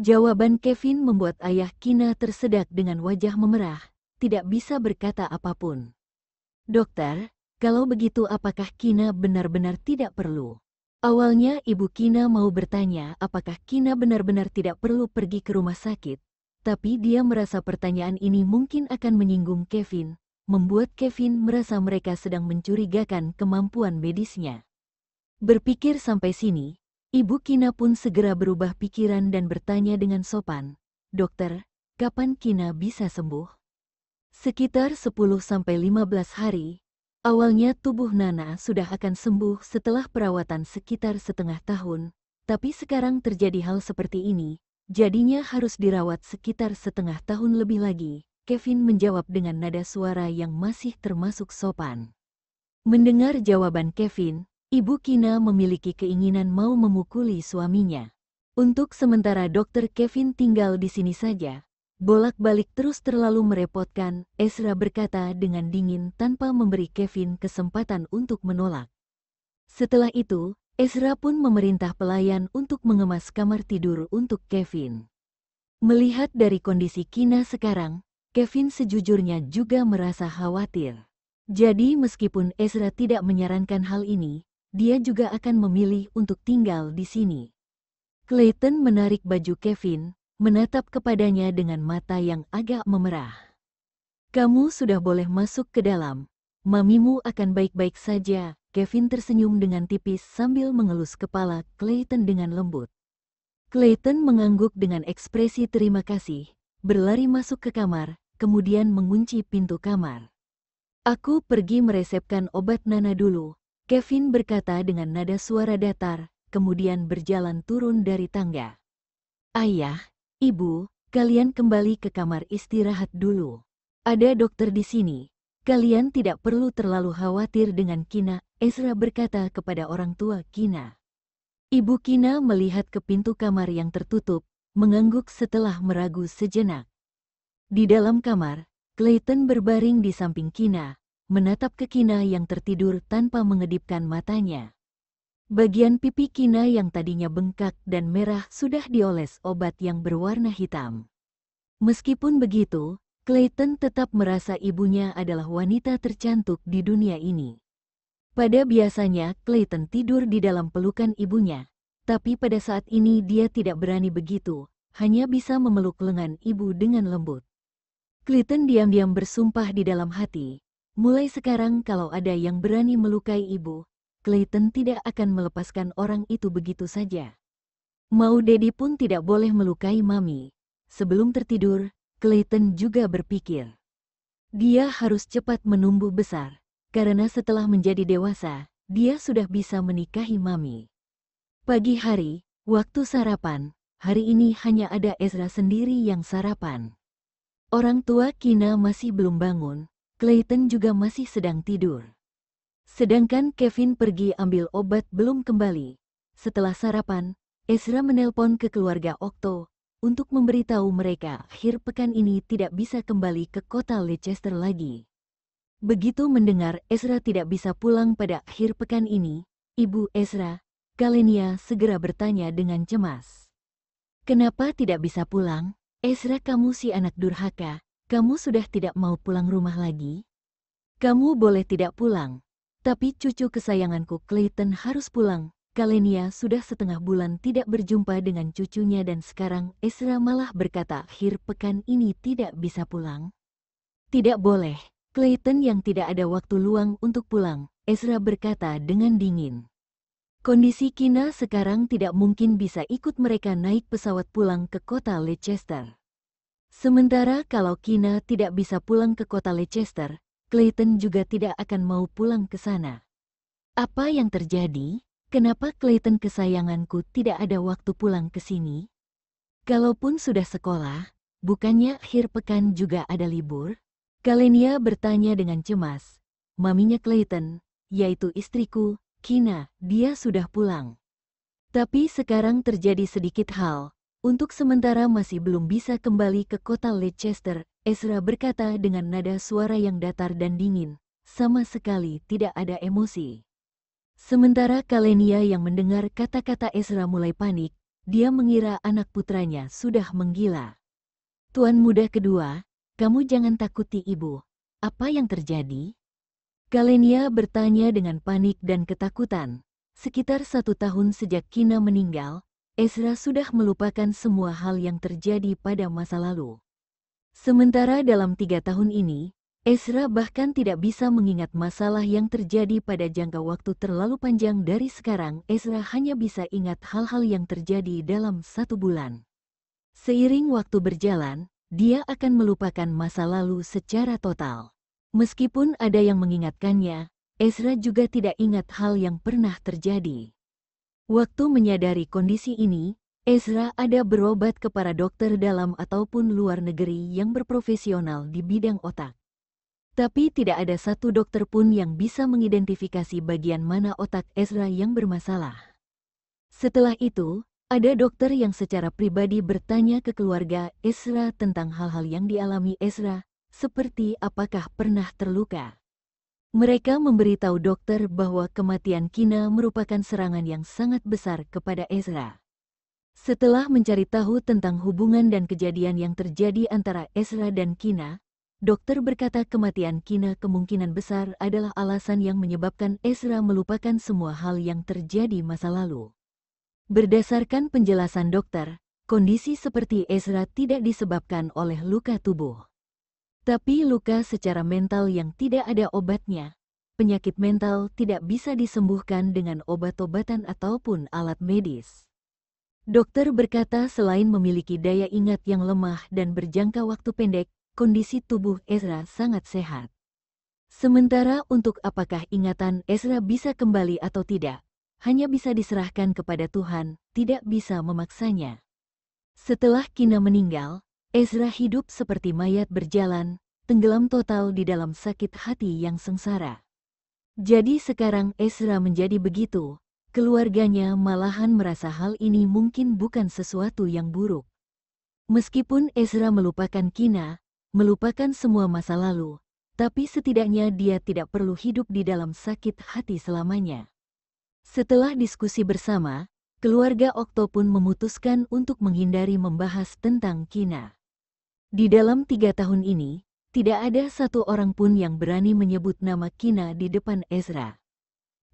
Jawaban Kevin membuat ayah Kina tersedak dengan wajah memerah, tidak bisa berkata apapun. Dokter, kalau begitu apakah Kina benar-benar tidak perlu? Awalnya Ibu Kina mau bertanya apakah Kina benar-benar tidak perlu pergi ke rumah sakit, tapi dia merasa pertanyaan ini mungkin akan menyinggung Kevin, membuat Kevin merasa mereka sedang mencurigakan kemampuan medisnya. Berpikir sampai sini, Ibu Kina pun segera berubah pikiran dan bertanya dengan sopan, "Dokter, kapan Kina bisa sembuh?" Sekitar 10-15 hari, awalnya tubuh Nana sudah akan sembuh setelah perawatan sekitar setengah tahun, tapi sekarang terjadi hal seperti ini, jadinya harus dirawat sekitar setengah tahun lebih lagi, Kevin menjawab dengan nada suara yang masih termasuk sopan. Mendengar jawaban Kevin, Ibu Kina memiliki keinginan mau memukuli suaminya. Untuk sementara Dokter Kevin tinggal di sini saja. Bolak-balik terus terlalu merepotkan, Ezra berkata dengan dingin tanpa memberi Kevin kesempatan untuk menolak. Setelah itu, Ezra pun memerintah pelayan untuk mengemas kamar tidur untuk Kevin. Melihat dari kondisi Kina sekarang, Kevin sejujurnya juga merasa khawatir. Jadi meskipun Ezra tidak menyarankan hal ini, dia juga akan memilih untuk tinggal di sini. Clayton menarik baju Kevin, menatap kepadanya dengan mata yang agak memerah. "Kamu sudah boleh masuk ke dalam. Mamimu akan baik-baik saja." Kevin tersenyum dengan tipis sambil mengelus kepala Clayton dengan lembut. Clayton mengangguk dengan ekspresi terima kasih, berlari masuk ke kamar, kemudian mengunci pintu kamar. "Aku pergi meresepkan obat Nana dulu," Kevin berkata dengan nada suara datar, kemudian berjalan turun dari tangga. "Ayah, Ibu, kalian kembali ke kamar istirahat dulu. Ada dokter di sini. Kalian tidak perlu terlalu khawatir dengan Kina," Ezra berkata kepada orang tua Kina. Ibu Kina melihat ke pintu kamar yang tertutup, mengangguk setelah meragu sejenak. Di dalam kamar, Clayton berbaring di samping Kina, menatap ke Kina yang tertidur tanpa mengedipkan matanya. Bagian pipi Kina yang tadinya bengkak dan merah sudah dioles obat yang berwarna hitam. Meskipun begitu, Clayton tetap merasa ibunya adalah wanita tercantik di dunia ini. Pada biasanya Clayton tidur di dalam pelukan ibunya, tapi pada saat ini dia tidak berani begitu, hanya bisa memeluk lengan ibu dengan lembut. Clayton diam-diam bersumpah di dalam hati, mulai sekarang kalau ada yang berani melukai ibu, Clayton tidak akan melepaskan orang itu begitu saja. Mau Daddy pun tidak boleh melukai Mami. Sebelum tertidur, Clayton juga berpikir. Dia harus cepat menumbuh besar, karena setelah menjadi dewasa, dia sudah bisa menikahi Mami. Pagi hari, waktu sarapan, hari ini hanya ada Ezra sendiri yang sarapan. Orang tua Kina masih belum bangun, Clayton juga masih sedang tidur. Sedangkan Kevin pergi ambil obat belum kembali. Setelah sarapan, Ezra menelpon ke keluarga Okto untuk memberitahu mereka akhir pekan ini tidak bisa kembali ke kota Leicester lagi. Begitu mendengar Ezra tidak bisa pulang pada akhir pekan ini, Ibu Ezra, Kalenia segera bertanya dengan cemas. "Kenapa tidak bisa pulang? Ezra, kamu si anak durhaka, kamu sudah tidak mau pulang rumah lagi? Kamu boleh tidak pulang, tapi cucu kesayanganku Clayton harus pulang." Kalenia sudah setengah bulan tidak berjumpa dengan cucunya dan sekarang Ezra malah berkata akhir pekan ini tidak bisa pulang. "Tidak boleh, Clayton yang tidak ada waktu luang untuk pulang," Ezra berkata dengan dingin. Kondisi Kina sekarang tidak mungkin bisa ikut mereka naik pesawat pulang ke kota Leicester. Sementara kalau Kina tidak bisa pulang ke kota Leicester, Clayton juga tidak akan mau pulang ke sana. Apa yang terjadi? Kenapa Clayton kesayanganku tidak ada waktu pulang ke sini? Kalaupun sudah sekolah, bukannya akhir pekan juga ada libur? Kalenia bertanya dengan cemas. Maminya Clayton, yaitu istriku, Kina, dia sudah pulang. Tapi sekarang terjadi sedikit hal. Untuk sementara masih belum bisa kembali ke kota Leicester, Ezra berkata dengan nada suara yang datar dan dingin, sama sekali tidak ada emosi. Sementara Kalenia yang mendengar kata-kata Ezra mulai panik, dia mengira anak putranya sudah menggila. Tuan muda kedua, kamu jangan takuti ibu. Apa yang terjadi? Kalenia bertanya dengan panik dan ketakutan. Sekitar 1 tahun sejak Kina meninggal, Ezra sudah melupakan semua hal yang terjadi pada masa lalu. Sementara dalam 3 tahun ini, Ezra bahkan tidak bisa mengingat masalah yang terjadi pada jangka waktu terlalu panjang. Dari sekarang, Ezra hanya bisa ingat hal-hal yang terjadi dalam 1 bulan. Seiring waktu berjalan, dia akan melupakan masa lalu secara total. Meskipun ada yang mengingatkannya, Ezra juga tidak ingat hal yang pernah terjadi. Waktu menyadari kondisi ini, Ezra ada berobat kepada dokter dalam ataupun luar negeri yang berprofesional di bidang otak. Tapi tidak ada satu dokter pun yang bisa mengidentifikasi bagian mana otak Ezra yang bermasalah. Setelah itu, ada dokter yang secara pribadi bertanya ke keluarga Ezra tentang hal-hal yang dialami Ezra, seperti apakah pernah terluka. Mereka memberitahu dokter bahwa kematian Kina merupakan serangan yang sangat besar kepada Ezra. Setelah mencari tahu tentang hubungan dan kejadian yang terjadi antara Ezra dan Kina, dokter berkata kematian Kina kemungkinan besar adalah alasan yang menyebabkan Ezra melupakan semua hal yang terjadi masa lalu. Berdasarkan penjelasan dokter, kondisi seperti Ezra tidak disebabkan oleh luka tubuh, tapi luka secara mental yang tidak ada obatnya. Penyakit mental tidak bisa disembuhkan dengan obat-obatan ataupun alat medis. Dokter berkata selain memiliki daya ingat yang lemah dan berjangka waktu pendek, kondisi tubuh Ezra sangat sehat. Sementara untuk apakah ingatan Ezra bisa kembali atau tidak, hanya bisa diserahkan kepada Tuhan, tidak bisa memaksanya. Setelah Kina meninggal, Ezra hidup seperti mayat berjalan, tenggelam total di dalam sakit hati yang sengsara. Jadi sekarang Ezra menjadi begitu, keluarganya malahan merasa hal ini mungkin bukan sesuatu yang buruk. Meskipun Ezra melupakan Kina, melupakan semua masa lalu, tapi setidaknya dia tidak perlu hidup di dalam sakit hati selamanya. Setelah diskusi bersama, keluarga Okto pun memutuskan untuk menghindari membahas tentang Kina. Di dalam 3 tahun ini, tidak ada satu orang pun yang berani menyebut nama Kina di depan Ezra.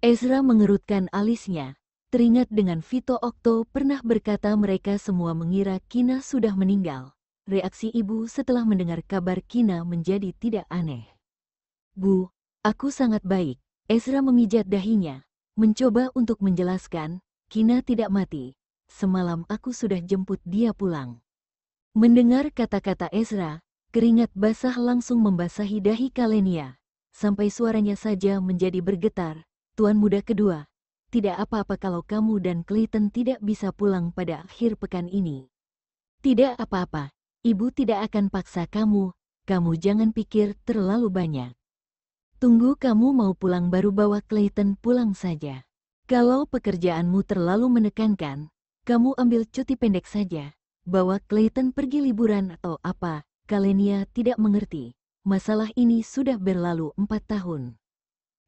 Ezra mengerutkan alisnya, teringat dengan Vito Okto pernah berkata mereka semua mengira Kina sudah meninggal. Reaksi ibu setelah mendengar kabar Kina menjadi tidak aneh. Bu, aku sangat baik. Ezra memijat dahinya, mencoba untuk menjelaskan, Kina tidak mati. Semalam aku sudah jemput dia pulang. Mendengar kata-kata Ezra, keringat basah langsung membasahi dahi Kalenia, sampai suaranya saja menjadi bergetar. Tuan muda kedua, tidak apa-apa kalau kamu dan Clayton tidak bisa pulang pada akhir pekan ini. Tidak apa-apa. Ibu tidak akan paksa kamu jangan pikir terlalu banyak. Tunggu kamu mau pulang baru bawa Clayton pulang saja. Kalau pekerjaanmu terlalu menekankan, kamu ambil cuti pendek saja. Bawa Clayton pergi liburan atau apa, Kalenia tidak mengerti. Masalah ini sudah berlalu 4 tahun.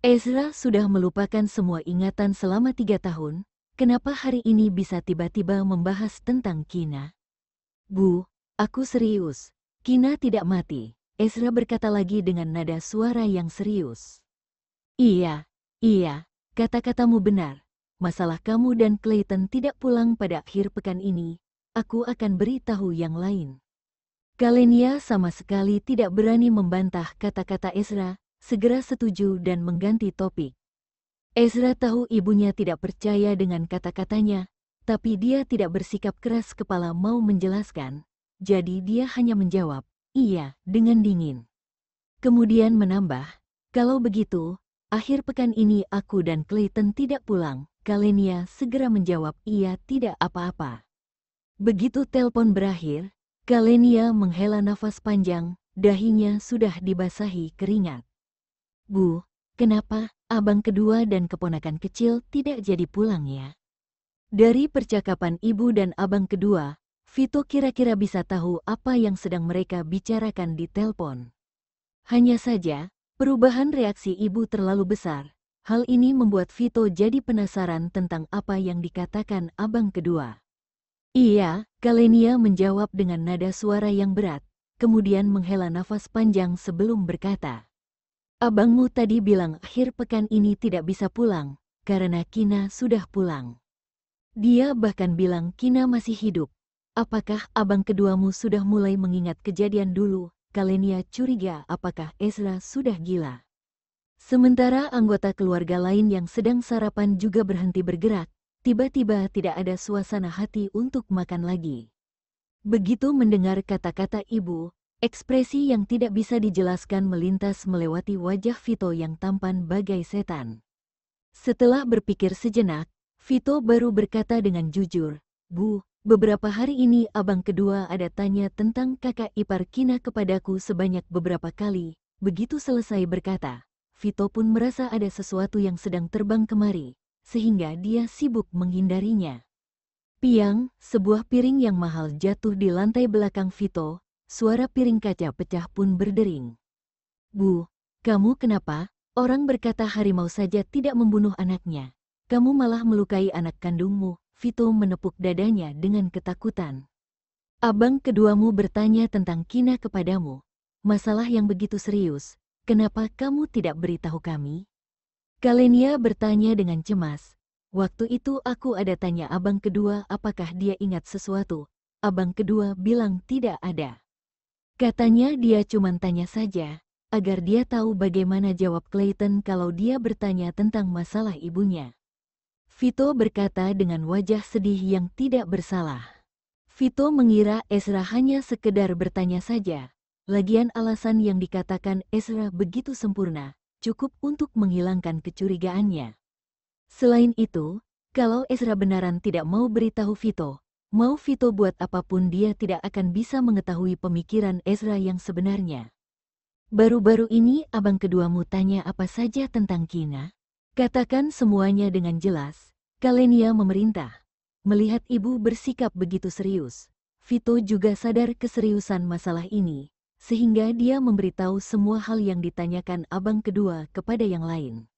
Ezra sudah melupakan semua ingatan selama 3 tahun, kenapa hari ini bisa tiba-tiba membahas tentang Kina? Bu, aku serius. Kina tidak mati. Ezra berkata lagi dengan nada suara yang serius. Iya, kata-katamu benar. Masalah kamu dan Clayton tidak pulang pada akhir pekan ini. Aku akan beritahu yang lain. Kalenia sama sekali tidak berani membantah kata-kata Ezra, segera setuju dan mengganti topik. Ezra tahu ibunya tidak percaya dengan kata-katanya, tapi dia tidak bersikap keras kepala mau menjelaskan. Jadi dia hanya menjawab, iya, dengan dingin. Kemudian menambah, kalau begitu, akhir pekan ini aku dan Clayton tidak pulang. Kalenia segera menjawab iya tidak apa-apa. Begitu telepon berakhir, Kalenia menghela nafas panjang, dahinya sudah dibasahi keringat. Bu, kenapa abang kedua dan keponakan kecil tidak jadi pulang ya? Dari percakapan ibu dan abang kedua, Vito kira-kira bisa tahu apa yang sedang mereka bicarakan di telepon. Hanya saja, perubahan reaksi ibu terlalu besar. Hal ini membuat Vito jadi penasaran tentang apa yang dikatakan abang kedua. Iya, Kalenia menjawab dengan nada suara yang berat, kemudian menghela nafas panjang sebelum berkata. Abangmu tadi bilang akhir pekan ini tidak bisa pulang, karena Kina sudah pulang. Dia bahkan bilang Kina masih hidup. Apakah abang keduamu sudah mulai mengingat kejadian dulu? Kalenia curiga apakah Ezra sudah gila. Sementara anggota keluarga lain yang sedang sarapan juga berhenti bergerak, tiba-tiba tidak ada suasana hati untuk makan lagi. Begitu mendengar kata-kata ibu, ekspresi yang tidak bisa dijelaskan melintas melewati wajah Vito yang tampan bagai setan. Setelah berpikir sejenak, Vito baru berkata dengan jujur, "Bu, beberapa hari ini abang kedua ada tanya tentang kakak ipar Kina kepadaku sebanyak beberapa kali." Begitu selesai berkata, Vito pun merasa ada sesuatu yang sedang terbang kemari, sehingga dia sibuk menghindarinya. Piang, sebuah piring yang mahal jatuh di lantai belakang Vito, suara piring kaca pecah pun berdering. "Bu, kamu kenapa? Orang berkata harimau saja tidak membunuh anaknya. Kamu malah melukai anak kandungmu." Vito menepuk dadanya dengan ketakutan. "Abang keduamu bertanya tentang Kina kepadamu. Masalah yang begitu serius, kenapa kamu tidak beritahu kami?" Kalenia bertanya dengan cemas. "Waktu itu aku ada tanya abang kedua apakah dia ingat sesuatu. Abang kedua bilang tidak ada. Katanya dia cuma tanya saja, agar dia tahu bagaimana jawab Clayton kalau dia bertanya tentang masalah ibunya." Vito berkata dengan wajah sedih yang tidak bersalah. Vito mengira Ezra hanya sekedar bertanya saja. Lagian alasan yang dikatakan Ezra begitu sempurna, cukup untuk menghilangkan kecurigaannya. Selain itu, kalau Ezra benaran tidak mau beritahu Vito, mau Vito buat apapun dia tidak akan bisa mengetahui pemikiran Ezra yang sebenarnya. "Baru-baru ini abang keduamu tanya apa saja tentang Kina? Katakan semuanya dengan jelas." Kalenia memerintah. Melihat ibu bersikap begitu serius, Vito juga sadar keseriusan masalah ini, sehingga dia memberitahu semua hal yang ditanyakan abang kedua kepada yang lain.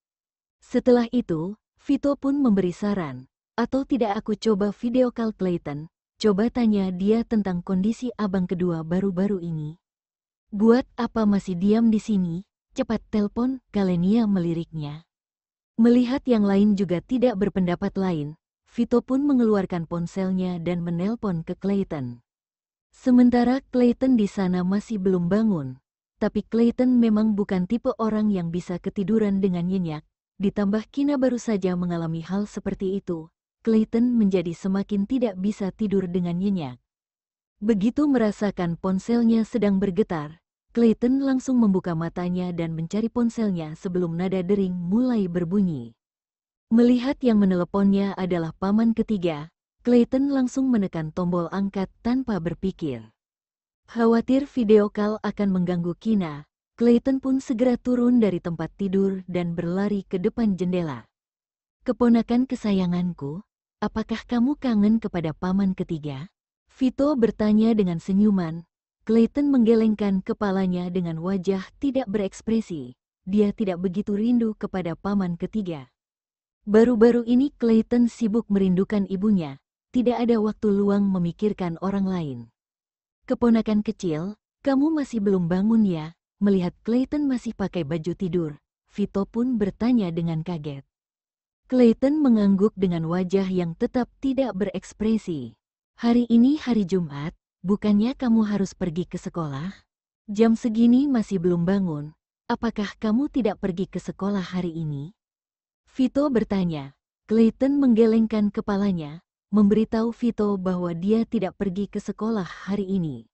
Setelah itu, Vito pun memberi saran, "Atau tidak aku coba video call Clayton, coba tanya dia tentang kondisi abang kedua baru-baru ini." "Buat apa masih diam di sini? Cepat telpon," Kalenia meliriknya. Melihat yang lain juga tidak berpendapat lain, Vito pun mengeluarkan ponselnya dan menelpon ke Clayton. Sementara Clayton di sana masih belum bangun, tapi Clayton memang bukan tipe orang yang bisa ketiduran dengan nyenyak, ditambah Kina baru saja mengalami hal seperti itu, Clayton menjadi semakin tidak bisa tidur dengan nyenyak. Begitu merasakan ponselnya sedang bergetar, Clayton langsung membuka matanya dan mencari ponselnya sebelum nada dering mulai berbunyi. Melihat yang meneleponnya adalah paman ketiga, Clayton langsung menekan tombol angkat tanpa berpikir. Khawatir video call akan mengganggu Kina, Clayton pun segera turun dari tempat tidur dan berlari ke depan jendela. "Keponakan kesayanganku, apakah kamu kangen kepada paman ketiga?" Vito bertanya dengan senyuman. Clayton menggelengkan kepalanya dengan wajah tidak berekspresi. Dia tidak begitu rindu kepada paman ketiga. Baru-baru ini Clayton sibuk merindukan ibunya, tidak ada waktu luang memikirkan orang lain. "Keponakan kecil, kamu masih belum bangun ya?" Melihat Clayton masih pakai baju tidur, Vito pun bertanya dengan kaget. Clayton mengangguk dengan wajah yang tetap tidak berekspresi. "Hari ini hari Jumat, bukannya kamu harus pergi ke sekolah? Jam segini masih belum bangun, apakah kamu tidak pergi ke sekolah hari ini?" Vito bertanya. Clayton menggelengkan kepalanya, memberitahu Vito bahwa dia tidak pergi ke sekolah hari ini.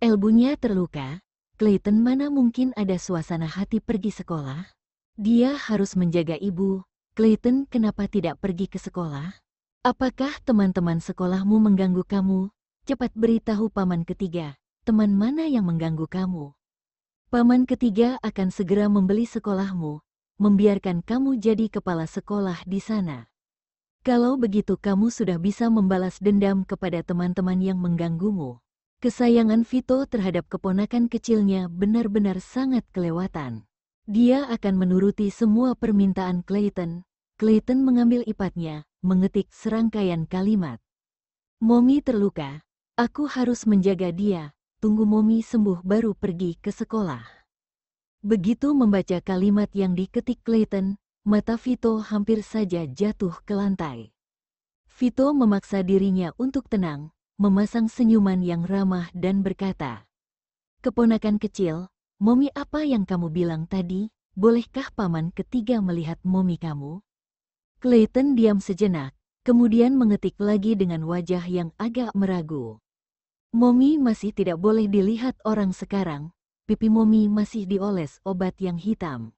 Elbunya terluka, Clayton mana mungkin ada suasana hati pergi sekolah? Dia harus menjaga ibu. "Clayton kenapa tidak pergi ke sekolah? Apakah teman-teman sekolahmu mengganggu kamu? Cepat beritahu paman ketiga, teman mana yang mengganggu kamu? Paman ketiga akan segera membeli sekolahmu, membiarkan kamu jadi kepala sekolah di sana. Kalau begitu kamu sudah bisa membalas dendam kepada teman-teman yang mengganggumu." Kesayangan Vito terhadap keponakan kecilnya benar-benar sangat kelewatan. Dia akan menuruti semua permintaan Clayton. Clayton mengambil ipatnya, mengetik serangkaian kalimat. Mommy terluka. Aku harus menjaga dia. Tunggu Mommy sembuh baru pergi ke sekolah. Begitu membaca kalimat yang diketik Clayton, mata Vito hampir saja jatuh ke lantai. Vito memaksa dirinya untuk tenang, memasang senyuman yang ramah dan berkata, "Keponakan kecil, Mommy apa yang kamu bilang tadi? Bolehkah paman ketiga melihat Mommy kamu?" Clayton diam sejenak, kemudian mengetik lagi dengan wajah yang agak meragu. "Mommy masih tidak boleh dilihat orang sekarang, pipi Mommy masih dioles obat yang hitam."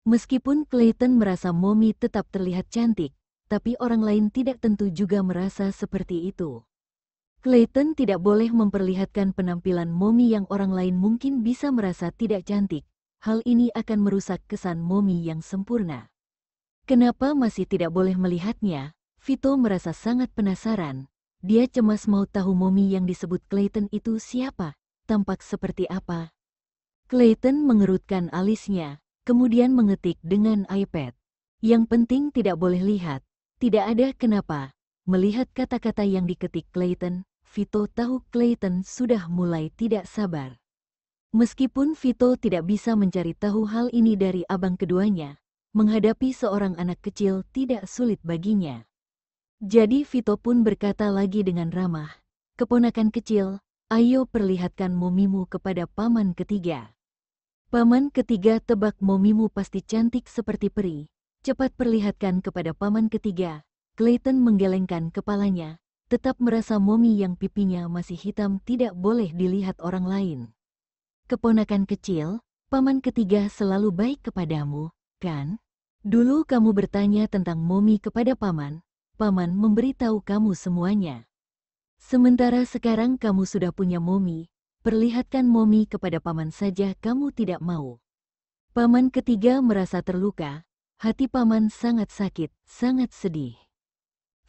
Meskipun Clayton merasa Mommy tetap terlihat cantik, tapi orang lain tidak tentu juga merasa seperti itu. Clayton tidak boleh memperlihatkan penampilan Mommy yang orang lain mungkin bisa merasa tidak cantik. Hal ini akan merusak kesan Mommy yang sempurna. Kenapa masih tidak boleh melihatnya? Vito merasa sangat penasaran. Dia cemas mau tahu Mommy yang disebut Clayton itu siapa, tampak seperti apa. Clayton mengerutkan alisnya, kemudian mengetik dengan iPad. Yang penting tidak boleh lihat. Tidak ada kenapa. Melihat kata-kata yang diketik Clayton, Vito tahu Clayton sudah mulai tidak sabar. Meskipun Vito tidak bisa mencari tahu hal ini dari abang keduanya, menghadapi seorang anak kecil tidak sulit baginya. Jadi Vito pun berkata lagi dengan ramah, "Keponakan kecil, ayo perlihatkan momimu kepada paman ketiga." Paman ketiga tebak momimu pasti cantik seperti peri. Cepat perlihatkan kepada paman ketiga. Clayton menggelengkan kepalanya, tetap merasa Mommy yang pipinya masih hitam tidak boleh dilihat orang lain. "Keponakan kecil, paman ketiga selalu baik kepadamu, kan? Dulu kamu bertanya tentang Mommy kepada paman, paman memberitahu kamu semuanya. Sementara sekarang kamu sudah punya Mommy, perlihatkan Mommy kepada paman saja kamu tidak mau." Paman ketiga merasa terluka, hati paman sangat sakit, sangat sedih.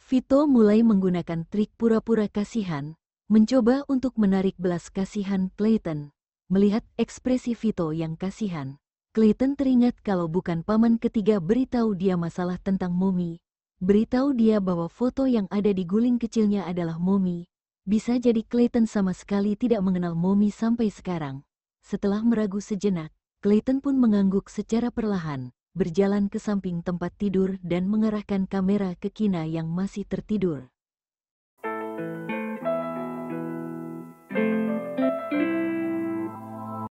Vito mulai menggunakan trik pura-pura kasihan, mencoba untuk menarik belas kasihan Clayton. Melihat ekspresi Vito yang kasihan, Clayton teringat kalau bukan paman ketiga beritahu dia masalah tentang Mommy, beritahu dia bahwa foto yang ada di guling kecilnya adalah Mommy. Bisa jadi Clayton sama sekali tidak mengenal Mommy sampai sekarang. Setelah meragu sejenak, Clayton pun mengangguk secara perlahan, berjalan ke samping tempat tidur dan mengarahkan kamera ke Kina yang masih tertidur.